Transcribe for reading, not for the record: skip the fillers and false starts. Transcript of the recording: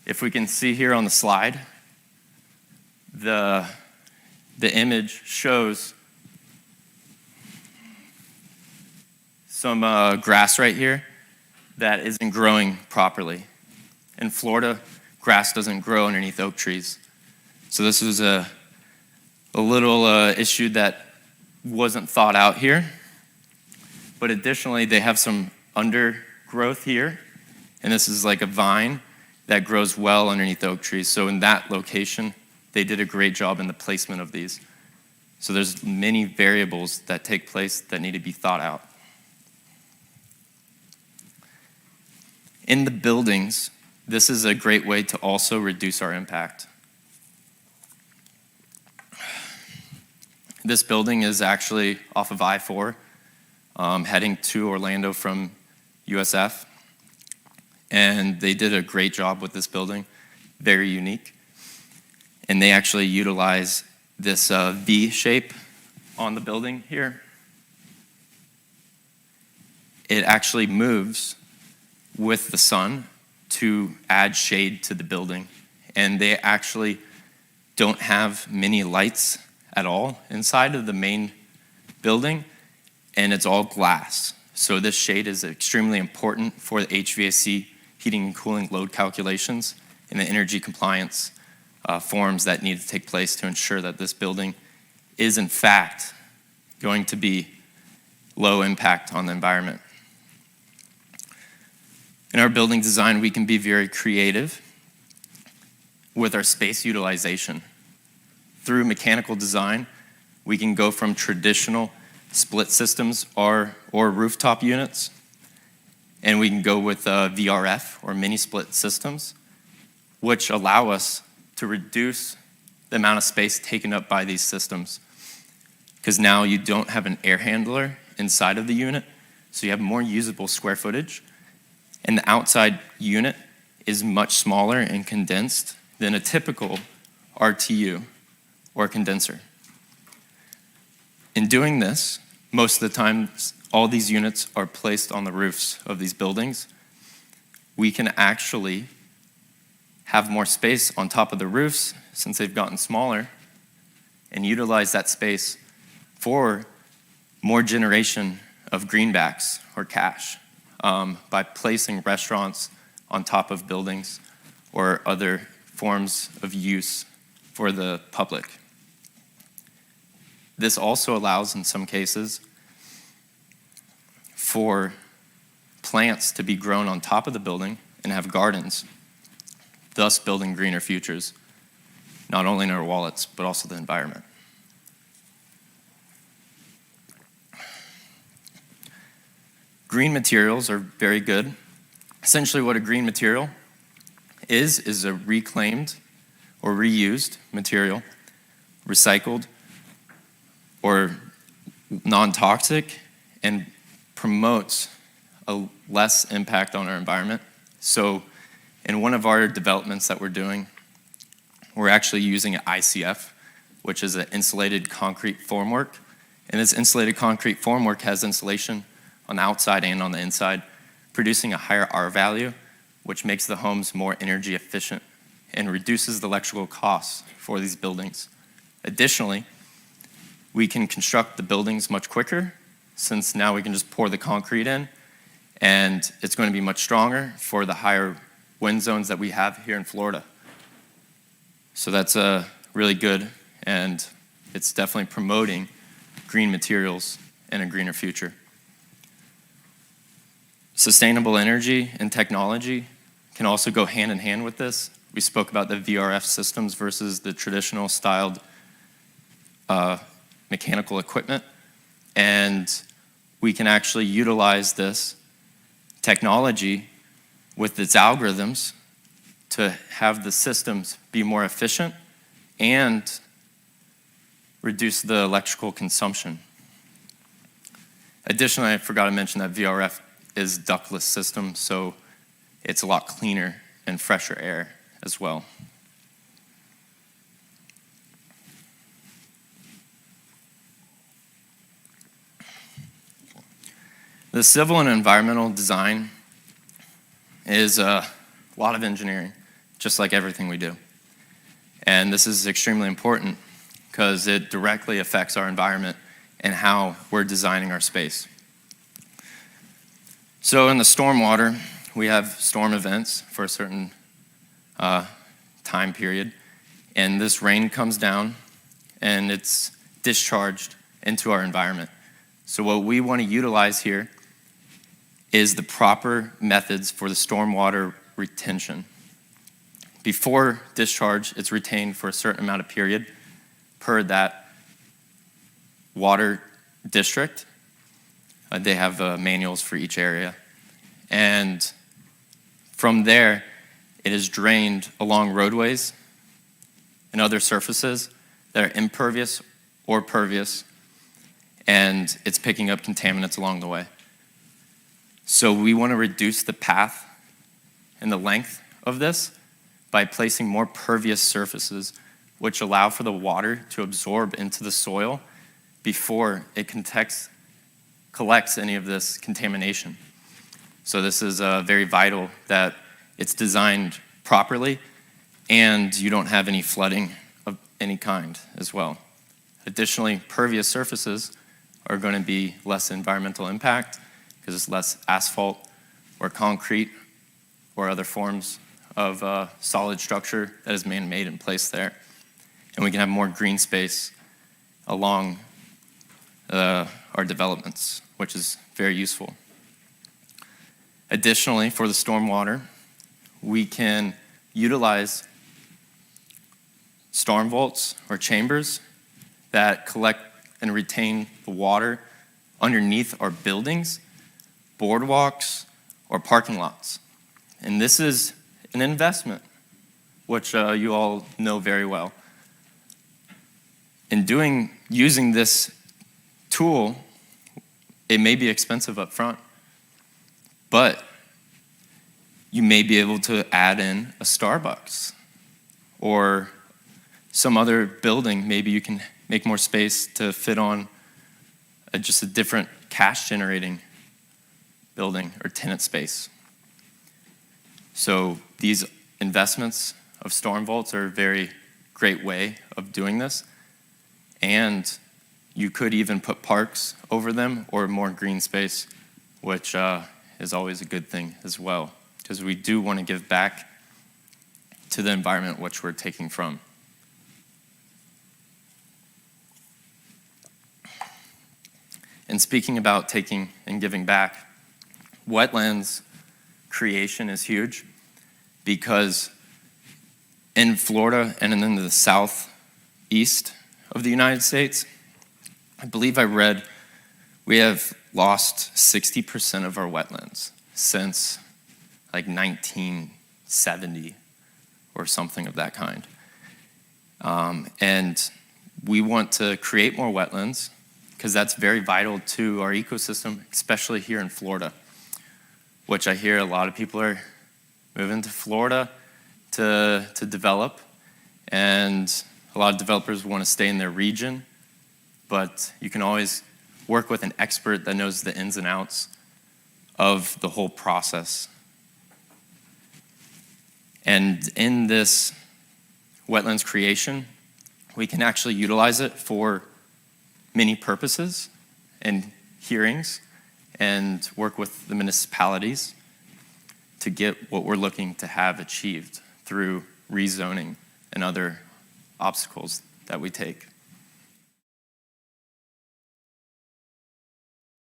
If we can see here on the slide, the image shows some grass right here that isn't growing properly. In Florida, grass doesn't grow underneath oak trees. So this was a little issue that wasn't thought out here. But additionally, they have some undergrowth here, and this is like a vine that grows well underneath oak trees. So in that location, they did a great job in the placement of these. So there's many variables that take place that need to be thought out. In the buildings, this is a great way to also reduce our impact. This building is actually off of I-4, heading to Orlando from USF. And they did a great job with this building, very unique. And they actually utilize this V shape on the building here. It actually moves with the sun to add shade to the building. And they actually don't have many lights at all inside of the main building, and it's all glass. So this shade is extremely important for the HVAC heating and cooling load calculations and the energy compliance forms that need to take place to ensure that this building is in fact going to be low impact on the environment. In our building design, we can be very creative with our space utilization. Through mechanical design, we can go from traditional split systems or rooftop units, and we can go with VRF or mini split systems, which allow us to reduce the amount of space taken up by these systems. Because now you don't have an air handler inside of the unit, so you have more usable square footage, and the outside unit is much smaller and condensed than a typical RTU or condenser. In doing this, most of the time, all these units are placed on the roofs of these buildings. We can actually have more space on top of the roofs since they've gotten smaller and utilize that space for more generation of greenbacks or cash by placing restaurants on top of buildings or other forms of use for the public. This also allows, in some cases, for plants to be grown on top of the building and have gardens, thus building greener futures, not only in our wallets, but also the environment. Green materials are very good. Essentially what a green material is a reclaimed or reused material, recycled or non-toxic, and promotes a less impact on our environment. So in one of our developments that we're doing, we're actually using an ICF, which is an insulated concrete formwork. And this insulated concrete formwork has insulation on the outside and on the inside, producing a higher R value, which makes the homes more energy efficient and reduces the electrical costs for these buildings. Additionally, we can construct the buildings much quicker, since now we can just pour the concrete in, and it's going to be much stronger for the higher wind zones that we have here in Florida. So that's really good, and it's definitely promoting green materials and a greener future. Sustainable energy and technology can also go hand in hand with this. We spoke about the VRF systems versus the traditional styled mechanical equipment, and we can actually utilize this technology with its algorithms to have the systems be more efficient and reduce the electrical consumption. Additionally, I forgot to mention that VRF is ductless system, so it's a lot cleaner and fresher air as well. The civil and environmental design is a lot of engineering. just like everything we do. And this is extremely important because it directly affects our environment and how we're designing our space. So in the stormwater, we have storm events for a certain time period, and this rain comes down and it's discharged into our environment. So what we want to utilize here is the proper methods for the stormwater retention. Before discharge, it's retained for a certain amount of period per that water district. They have manuals for each area. And from there, it is drained along roadways and other surfaces that are impervious or pervious, and it's picking up contaminants along the way. So we want to reduce the path and the length of this by placing more pervious surfaces, which allow for the water to absorb into the soil before it collects any of this contamination. So this is very vital that it's designed properly and you don't have any flooding of any kind as well. Additionally, pervious surfaces are going to be less environmental impact because it's less asphalt or concrete or other forms of solid structure that is man-made in place there. And we can have more green space along our developments, which is very useful. Additionally, for the stormwater, we can utilize storm vaults or chambers that collect and retain the water underneath our buildings, boardwalks, or parking lots. And this is an investment, which you all know very well. In using this tool, it may be expensive up front, but you may be able to add in a Starbucks or some other building. Maybe you can make more space to fit on just a different cash-generating building or tenant space. So these investments of storm vaults are a very great way of doing this. And you could even put parks over them or more green space, which is always a good thing as well, because we do want to give back to the environment which we're taking from. And speaking about taking and giving back, wetlands creation is huge because in Florida and in the southeast of the United States, I believe I read we have lost 60% of our wetlands since like 1970 or something of that kind. And we want to create more wetlands because that's very vital to our ecosystem, especially here in Florida, which I hear a lot of people are moving to Florida to develop, and a lot of developers want to stay in their region, but you can always work with an expert that knows the ins and outs of the whole process. And in this wetlands creation, we can actually utilize it for many purposes and hearings and work with the municipalities to get what we're looking to have achieved through rezoning and other obstacles that we take.